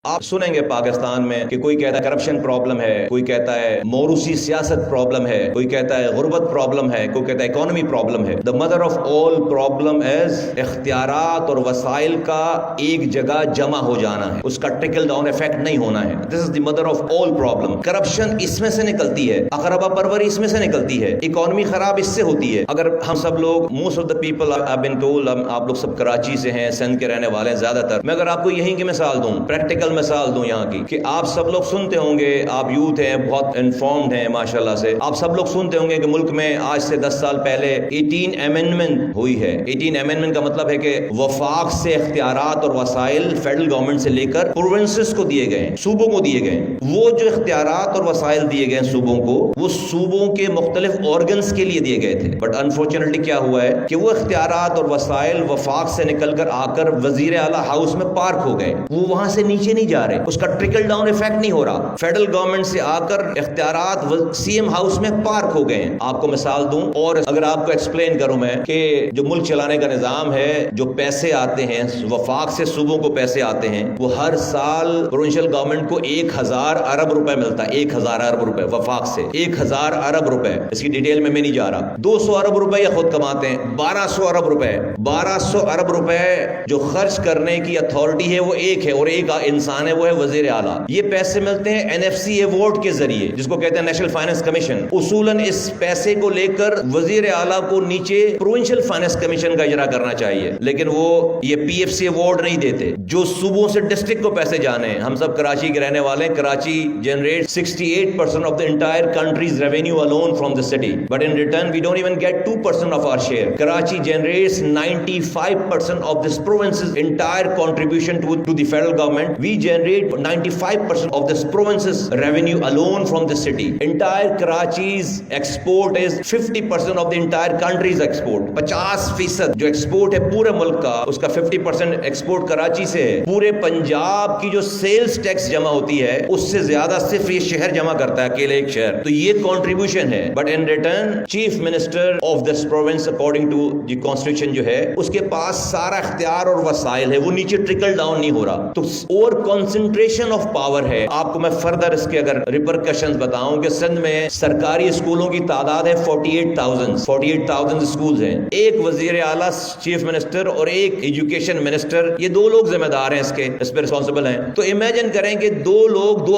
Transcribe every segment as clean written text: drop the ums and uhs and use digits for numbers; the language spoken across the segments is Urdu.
آپ سنیں گے پاکستان میں کہ کوئی کہتا ہے کرپشن پرابلم ہے، کوئی کہتا ہے موروثی سیاست پرابلم ہے، کوئی کہتا ہے غربت پرابلم ہے، کوئی کہتا ہے اکانومی پرابلم ہے۔ The mother of all problem is اختیارات اور وسائل کا ایک جگہ جمع ہو جانا ہے، اس کا ٹرکل ڈاؤن ایفیکٹ نہیں ہونا ہے۔ This is the mother of all problem۔ Corruption اس میں سے نکلتی ہے، اقربا پروری اس میں سے نکلتی ہے، اکانومی خراب اس سے ہوتی ہے۔ اگر ہم سب لوگ most of the people I've been told آپ لوگ سب کراچی سے ہیں، سندھ کے رہنے والے ہیں زیادہ تر، میں اگر آپ کو یہیں کی مثال دوں، پریکٹیکل مثال دوں یہاں کی، کہ آپ سب لوگ سنتے ہوں گے، آپ یوتھ ہیں، بہت انفارمڈ ہیں ماشاءاللہ سے، آپ سب لوگ سنتے ہوں گے کہ ملک میں آج سے 10 سال پہلے 18 امینڈمنٹ ہوئی ہے۔ 18 امینڈمنٹ کا مطلب ہے کہ وفاق سے اختیارات اور وسائل فیڈرل گورنمنٹ سے لے کر پروونسز کو دیے گئے، صوبوں کو دیے گئے۔ وہ جو اختیارات اور وسائل دیے گئے صوبوں کو، وہ صوبوں کے مختلف آرگنز کے لیے دیے گئے تھے، بٹ انفارچونیٹلی کیا ہوا ہے کہ وہ اختیارات اور وسائل وفاق سے نکل کر آ کر وزیر اعلیٰ ہاؤس میں پارک ہو گئے، وہ وہاں سے نیچے نہیں جا رہے، اس کا ٹرکل ڈاؤن ایفیکٹ نہیں ہو رہا۔ فیڈرل گورنمنٹ سے آ کر اختیارات سی ایم ہاؤس میں پارک ہو گئے ہیں۔ آپ کو مثال دوں اور اگر آپ کو ایکسپلین کروں میں کہ جو ملک چلانے کا نظام ہے، جو پیسے آتے ہیں وفاق سے صوبوں کو پیسے آتے ہیں، وہ ہر سال پروونشل گورنمنٹ کو 1000 ارب روپے ملتا ہے، 1000 ارب روپے وفاق سے، 1000 ارب روپے، اس کی ڈیٹیل میں نہیں جا رہا۔ 200 ارب روپے یہ خود کماتے ہیں، 1200 ارب روپے، 1200 ارب روپے جو خرچ کرنے کی اتھارٹی ہے وہ ایک ہے، اور ایک انسان ہے، وہ ہے وزیر اعلیٰ۔ یہ پیسے ملتے ہیں NFC ایوارڈ کے ذریعے، جس کو کہتے ہیں نیشنل فائنانس کمیشن۔ اصولاً اس پیسے کو لے کر وزیر اعلیٰ کو نیچے پروونشل فائنانس کمیشن کا اجرا کرنا چاہیے، لیکن وہ یہ PFC ایوارڈ نہیں دیتے جو صوبوں سے ڈسٹرکٹ کو پیسے جانے ہیں۔ ہم سب کراچی کے رہنے والے ہیں، Karachi generate 68% of the entire country's revenue alone from the city, but in return we don't even get 2% of our share. Karachi generates 95% of this province's entire contribution to the federal government. We generate 95% of this province's revenue alone from the city. Entire Karachi's export is 50% of the entire country's export. 50% جو ایکسپورٹ ہے پورے ملک کا، اس کا 50% ایکسپورٹ کراچی سے ہے۔ پورے پنجاب کی جو سیلز ٹیکس جمع ہوتی ہے، اس سے زیادہ صرف یہ شہر جمع کرتا ہے، اکیلے ایک شہر۔ تو یہ کنٹریبیوشن ہے، but in return chief minister of this province according to the constitution جو ہے، اس کے پاس سارا اختیار اور وسائل ہے، وہ نیچے ٹرکل ڈاؤن نہیں ہو رہا۔ تو اور کنسنٹریشن آف پاور ہے۔ آپ کو میں فردر اس کے اگر ریپرکشنز بتاؤں کہ سندھ میں سرکاری اسکولوں کی تعداد ہے 48,000 اسکولز ہیں۔ ایک وزیر اعلیٰ چیف منسٹر اور ایک ایجوکیشن منسٹر، یہ دو لوگ ذمہ دار ہیں، اس پہ رسپانسبل ہیں۔ تو امیجن کریں کہ دو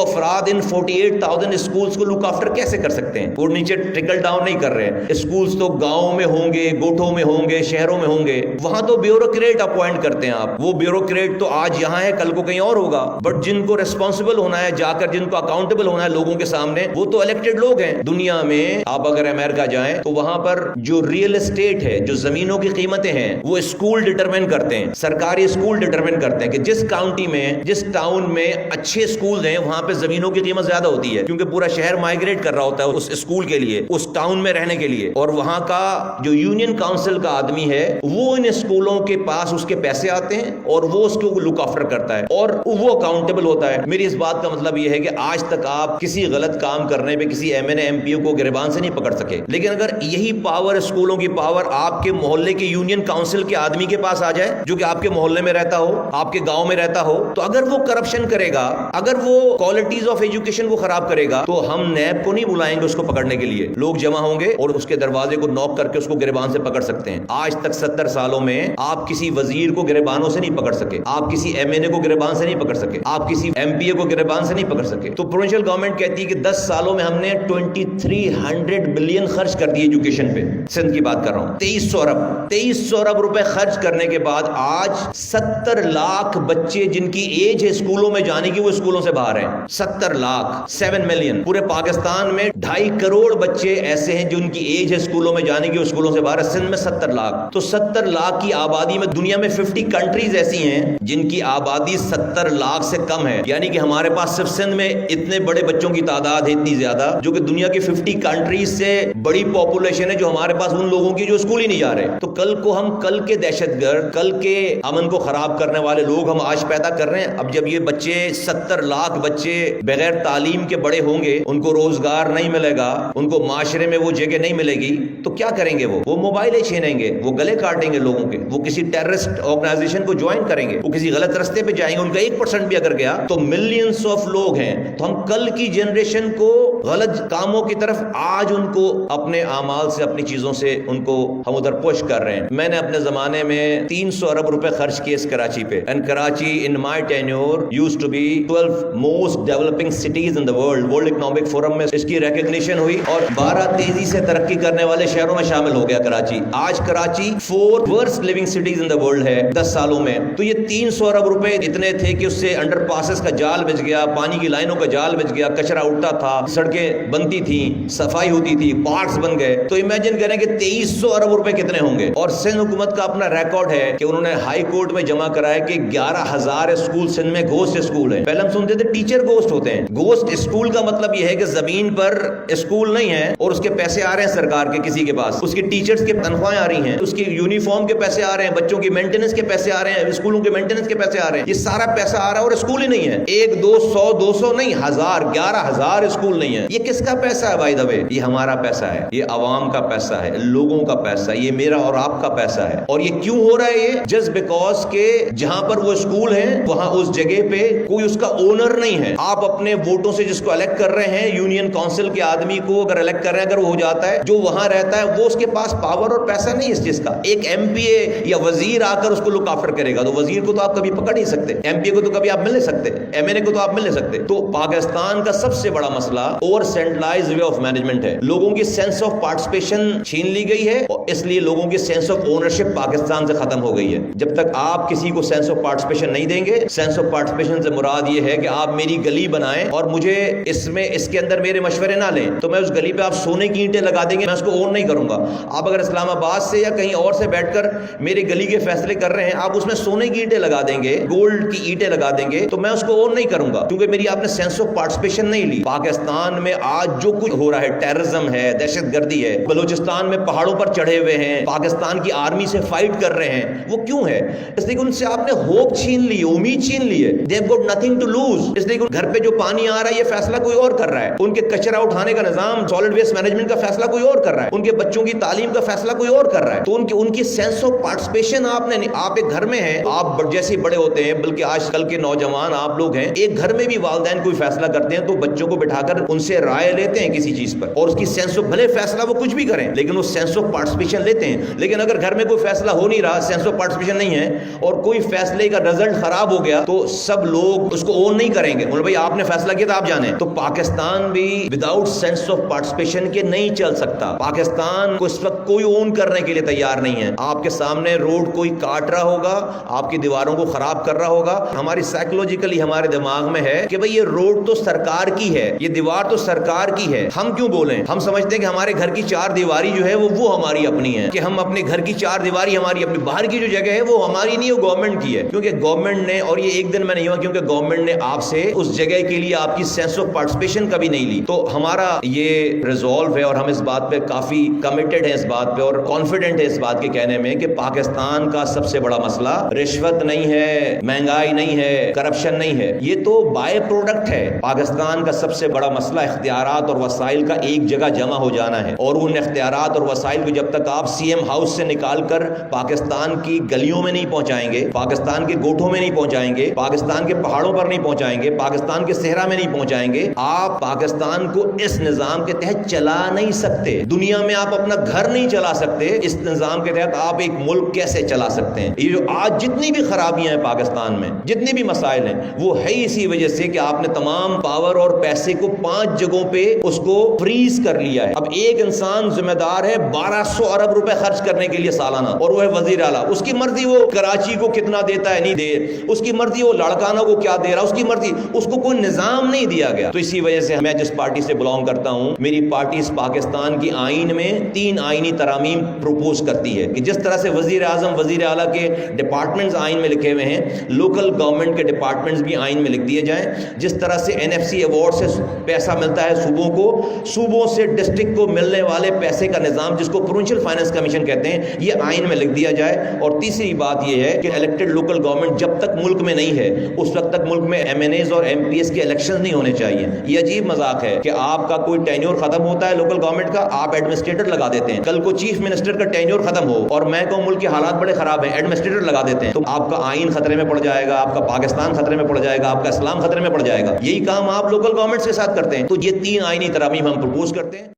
افراد ان 48,000 اسکولز کو لک آفٹر کیسے کر سکتے ہیں؟ وہ نیچے ٹرکل ڈاؤن نہیں کر رہے۔ اسکولز تو گاؤں میں ہوں گے، گوٹھوں میں ہوں گے، شہروں میں ہوں گے، وہاں تو بیوروکریٹ اپوائنٹ کرتے ہیں آپ۔ وہ بیوروکریٹ تو آج یہاں ہے، کل کو کہیں اور ہوگا، بٹ جن کو ریسپانسبل ہونا ہے جا کر، جن کو اکاؤنٹیبل ہونا ہے لوگوں کے سامنے، وہ تو الیکٹڈ لوگ ہیں۔ دنیا میں آپ اگر امریکہ جائیں تو وہاں پر جو ریئل اسٹیٹ ہے، جو زمینوں کی قیمتیں ہیں، وہ اسکول ڈٹرمن کرتے ہیں، سرکاری اسکول ڈٹرمن کرتے ہیں کہ جس کاؤنٹی میں، جس ٹاؤن میں اچھے اسکول ہیں، وہاں پہ زمینوں کی قیمت زیادہ ہوتی ہے، کیونکہ پورا شہر مائگریٹ کر رہا ہوتا ہے اس اسکول کے لیے، اس ٹاؤن میں رہنے کے لیے، اور وہاں کا جو یونین کاؤنسل کا آدمی ہے، وہ ان اسکولوں کے پاس اس کے پیسے آتے ہیں اور وہ اس کو لک آفٹر کرتا ہے اور وہ اکاؤنٹیبل ہوتا ہے۔ میری اس بات کا مطلب یہ ہے کہ آج تک آپ کسی غلط کام کرنے پہ کسی MNA MP کو گریبان سے نہیں پکڑ سکے، لیکن اگر یہی پاور، اسکولوں کی پاور، آپ کے محلے کے یونین کاؤنسل کے آدمی کے پاس آ جائے، جو کہ آپ کے محلے میں رہتا ہو، آپ کے گاؤں میں رہتا ہو، تو اگر وہ کرپشن کرے گا، اگر وہ کوالٹیز آف ایجوکیشن کو خراب کرے گا، تو ہم نیب کو نہیں بلائیں گے اس کو پکڑنے کے لیے، لوگ جمع ہوں گے اور اس کے دروازے کو نوک کر کے اس کو گریبان سے پکڑ سکتے ہیں۔ آج تک 70 سالوں میں آپ کسی وزیر کو گریبانوں سے نہیں پکڑ سکے، آپ کسی MNA کو گریبان سے نہیں پکڑ سکے، آپ کسی MPA کو گریبان سے نہیں پکڑ سکے۔ تو پروونشل گورنمنٹ کہتی ہے کہ 10 سالوں میں ہم نے 2300 بلین خرچ کر دی ایجوکیشن پہ، سندھ کی بات کر رہا ہوں، 2300 ارب روپے خرچ کرنے کے بعد آج 70 لاکھ بچے جن کی ایج ہے اسکولوں میں جانے کی، وہ اسکولوں سے باہر ہیں۔ 70 لاکھ، 7 ملین۔ پورے پاکستان میں 2.5 کروڑ بچے ایسے ہیں جن کی ایج ہے اسکولوں میں جانے کی، وہ اسکولوں سے باہر ہے۔ سندھ میں 70 لاکھ، تو 70 لاکھ کی آبادی میں دنیا میں 50 کنٹریز ایسی ہیں جن کی آبادی 70 لاکھ سے کم ہے، یعنی کہ ہمارے پاس صرف سندھ میں اتنے بڑے بچوں کی تعداد ہے، اتنی زیادہ، جو کہ دنیا کی 50 کنٹریز سے بڑی پاپولیشن ہے، جو ہمارے پاس ان لوگوں کی جو اسکول ہی نہیں جا رہے۔ تو کل کو ہم، کل کے دہشت گرد، کل کے امن کو خراب کرنے والے لوگ ہم آج پیدا کر رہے ہیں۔ اب جب یہ بچے 70 لاکھ بچے بغیر تعلیم کے بڑے ہوں گے، ان کو روزگار نہیں ملے گا، ان کو معاشرے میں وہ جگہ نہیں ملے گی، تو کیا کریں گے؟ وہ موبائلیں چھینیں گے، وہ گلے کاٹیں گے لوگوں کے، وہ کسی ٹیررسٹ آرگنائزیشن کو جوائن کریں گے، وہ کسی غلط رستے پہ جائیں گے، ان کا 1% 1% بھی اگر گیا تو ملینز آف لوگ ہیں. تو ہم کل کی جنریشن کو غلط کاموں کی طرف آج ان کو اپنے اعمال سے اپنی چیزوں سے ان کو ہم ادھر پش کر رہے ہیں. میں نے اپنے زمانے میں 300 ارب روپے خرچ کیے اس کراچی پہ. And Karachi in my tenure used to be 12 most developing cities in the world economic forum میں اس کی ریکگنیشن ہوئی اور 12 تیزی سے ترقی کرنے والے شہروں میں شامل ہو گیا کراچی. آج Karachi 4 worst living cities in the world ہے 10 سالوں میں. تو یہ 300 ارب روپے اتنے تھے کہ اس سے انڈر پاسز کا جال بچ گیا, پانی کی لائنوں کا جال بچ گیا, کچرا اٹھتا تھا, سڑکیں بنتی تھیں, صفائی ہوتی تھی, پارکس بن گئے. تو امیجن کریں کہ 2300 ارب روپے کتنے ہوں گے. اور سندھ حکومت کا اپنا ریکارڈ ہے کہ انہوں نے ہائی کورٹ میں جمع کرایا کہ 11,000 اسکول سندھ میں گھوسٹ اسکول ہیں. پہلے ہم سنتے تھے ٹیچر گھوسٹ ہوتے ہیں. گھوسٹ اسکول کا مطلب یہ ہے کہ زمین پر اسکول نہیں ہے اور اس کے پیسے آ رہے ہیں سرکار کے کسی کے پاس, اس کی ٹیچرز کی تنخواہیں آ رہی ہیں, اس کی یونیفارم کے پیسے آ رہے ہیں, بچوں کی مینٹیننس کے پیسے آ رہے ہیں, اسکولوں کے مینٹیننس کے پیسے آ رہے ہیں. یہ سارا پیسہ آ رہا ہے اور اسکول ہی نہیں ہے. 1 2 100 200 نہیں, 1000 11,000 اسکول نہیں ہے. یہ کس کا پیسہ ہے بائی دا وے؟ یہ ہمارا پیسہ ہے, یہ عوام کا پیسہ ہے, لوگوں کا پیسہ ہے, یہ میرا اور آپ کا پیسہ ہے. اور یہ کیوں ہو رہا ہے؟ یہ جسٹ بیکاز کہ جہاں پر وہ اسکول ہیں وہاں اس جگہ پہ کوئی اس کا اونر نہیں ہے. آپ اپنے ووٹوں سے جس کو الیکٹ کر رہے ہیں, یونین کونسل کے آدمی کو اگر الیکٹ کر رہے ہیں, اگر وہ ہو جاتا ہے, جو وہاں رہتا ہے وہ اس کے پاس پاور اور پیسہ نہیں اس چیز کا. ایک ایم پی اے یا وزیر آ کر اس کو لک آفٹر کرے گا, تو وزیر کو تو آپ کبھی پکڑ نہیں سکتے, ایم پی اے کو تو کبھی آپ مل نہیں سکتے, ایم این اے کو تو آپ مل نہیں سکتے. تو پاکستان کا سب سے بڑا مسئلہ over centralize way of management ہے. لوگوں کی سینس آف پارٹیسپیشن چھین لی گئی ہے اور اس لیے لوگوں کی سینس آف اونرشپ پاکستان سے ختم ہو گئی ہے. جب تک آپ کسی کو سینس آف پارٹیسپیشن نہیں دیں گے, سینس آف پارٹیسپیشن سے مراد یہ ہے کہ آپ میری گلی بنائیں اور مجھے اس کے اندر میرے مشورے نہ لیں, تو میں اس گلی پہ آپ سونے کی اینٹیں لگا دیں گے, میں اس کو اون نہیں کروں گا. آپ اگر اسلام آباد سے یا کہیں اور سے بیٹھ کر میری گلی کے فیصلے کر رہے ہیں, آپ اس میں سونے کی اینٹیں لگا دیں گے, گولڈ کی اینٹیں لگا دیں گے, تو میں اس کو اون نہیں کروں گا, کیونکہ میری آپ نے سینس آف پارٹیسپیشن نہیں لی. پاکستان میں آج جو کچھ ہو رہا ہے, ٹیررزم ہے, دہشت گردی ہے, بلوچستان میں پہاڑوں پر چڑھے ہوئے ہیں, پاکستان کی آرمی سے فائٹ کر رہے ہیں, وہ کیوں ہے؟ اس لیے کہ ان سے آپ نے ہوپ چھین لی, امید چھین لی ہے. they have got nothing to lose. اس لیے کہ گھر پہ جو پانی آ رہا ہے یہ فیصلہ کوئی اور کر رہا ہے, ان کے کچرا اٹھانے کا نظام سالڈ ویسٹ مینجمنٹ کا فیصلہ کوئی اور کر رہا ہے, ان کے بچوں کی تعلیم کا فیصلہ کوئی اور کر رہا ہے. تو ان کی سینس آف پارٹیسپیشن آپ ایک گھر میں ہیں, آپ جیسے بڑے ہوتے ہیں, بلکہ آج کل کے نوجوان آپ لوگ ہیں, ایک گھر میں بھی والدین کوئی فیصلہ کرتے ہیں تو بچوں کو بٹھا کر ان سے رائے لیتے ہیں کسی چیز پر, اور اس کی سینس آف, بھلے فیصلہ وہ کچھ بھی کریں لیکن وہ سینس آف پارٹیسپیشن لیتے ہیں. لیکن اگر گھر میں کوئی فیصلہ ہو نہیں رہا, سینس آف پارٹیسپیشن نہیں ہے, اور کوئی فیصلے کا رزلٹ خراب ہو گیا, تو سب لوگ اس کو اون نہیں کریں گے, بولے بھائی آپ نے فیصلہ کیا تھا آپ جانیں. تو پاکستان بھی وداؤٹ سینس آف پارٹیسپیشن کے نہیں چل سکتا. پاکستان کو اس وقت کوئی اون کرنے کے لیے تیار نہیں ہے. آپ کے سامنے روڈ کوئی کاٹ رہا ہوگا, آپ کی دیواروں کو خراب کر رہا ہوگا, ہماری سائیکولوجیکلی ہمارے دماغ میں ہے کہ بھئی یہ روڈ تو سرکار کی ہے, یہ دیوار تو سرکار کی ہے, ہم کیوں بولیں؟ ہم سمجھتے ہیں کہ ہمارے گھر کی 4 دیواری جو ہے وہ ہماری اپنی ہے, کہ ہم اپنے گھر کی 4 دیواری ہماری اپنی, باہر کی جو جگہ ہے وہ ہماری نہیں, وہ گورنمنٹ کی ہے. کیونکہ گورنمنٹ نے, اور یہ ایک دن میں نہیں ہوا, کیونکہ گورنمنٹ نے آپ سے اس جگہ کے لیے آپ کی سینس آف پارٹیسپیشن کبھی نہیں لی. تو ہمارا یہ ریزولو ہے اور ہم اس بات پہ کافی کمیٹڈ ہیں, اس بات پہ, اور کانفیڈنٹ ہے اس بات کے کہنے میں کہ پاکستان کا سب سے بڑا مسئلہ رشوت نہیں ہے, مہنگائی نہیں ہے, کرپشن نہیں ہے, یہ تو بائی پروڈکٹ ہے. پاکستان کا سب سے بڑا مسئلہ اختیارات اور وسائل کا ایک جگہ جمع ہو جانا ہے, اور ان اختیارات اور وسائل کو جب تک آپ سی ایم ہاؤس سے نکال کر پاکستان کی گلیوں میں نہیں پہنچائیں گے, پاکستان کے گوٹھوں میں نہیں پہنچائیں گے, پاکستان کے پہاڑوں پر نہیں پہنچائیں گے, پاکستان کے صحرا میں نہیں پہنچائیں گے, آپ پاکستان کو اس نظام کے تحت چلا نہیں سکتے. دنیا میں آپ اپنا گھر نہیں چلا سکتے, اس نظام کے تحت آپ ایک ملک کیسے چلا سکتے ہیں؟ یہ جو آج جتنی بھی خرابیاں ہیں پاکستان میں, جتنے بھی مسائل ہیں, وہ ہے اسی وجہ سے کہ آپ نے تمام پاور اور پیسے کو 5 جگہوں پہ اس کو فریز کر لیا ہے. اب ایک انسان ذمہ دار ہے 1200 ارب روپے خرچ کرنے کے لیے سالانہ, اور وہ ہے وزیر اعلیٰ. اس کی مرضی وہ کراچی کو کتنا دیتا ہے, نہیں دے, اس کی مرضی وہ لاڑکانہ کو کیا دے رہا, اس کی مرضی, اس کو کوئی نظام نہیں دیا گیا. تو اسی وجہ سے میں جس پارٹی سے بلانگ کرتا ہوں, میری پارٹی اس پاکستان کی آئین میں 3 آئینی ترامیم پروپوز کرتی ہے کہ جس طرح سے وزیر اعظم, وزیر اعلیٰ کے ڈپارٹمنٹس آئین میں لکھے ہوئے ہیں, لوکل گورنمنٹ کے ڈپارٹمنٹس بھی آئین میں لکھ دیے جائیں. جس طرح سے NFC ایوارڈ سے پیسہ ملتا ہے صوبوں کو, صوبوں سے ڈسٹرکٹ کو ملنے والے پیسے کا نظام, جس کو پروونشل فائنانس کمیشن کہتے ہیں, یہ آئین میں لکھ دیا جائے. اور تیسری بات یہ ہے کہ الیکٹڈ لوکل گورنمنٹ جب تک ملک میں نہیں ہے, اس وقت تک ملک میں MNAs اور MPs کے الیکشن نہیں ہونے چاہیے. یہ عجیب مذاق ہے کہ آپ کا کوئی ٹینیور ختم ہوتا ہے لوکل گورنمنٹ کا, آپ ایڈمنسٹریٹر لگا دیتے ہیں. کل کو چیف منسٹر کا ٹینیور ختم ہو اور میں کہوں ملک کے حالات بڑے خراب ہیں, ایڈمنسٹریٹر لگا دیتے ہیں, تو آپ کا آئین خطرے میں پڑ جائے گا, آپ کا پاکستان خطرے میں پڑ جائے گا، آپ کا اسلام خطرے میں پڑ جائے گا. یہی کام آپ لوکل گورنمنٹس کے ساتھ کرتے ہیں. تو یہ 3 آئینی ترامیم ہم پرپوز کرتے ہیں.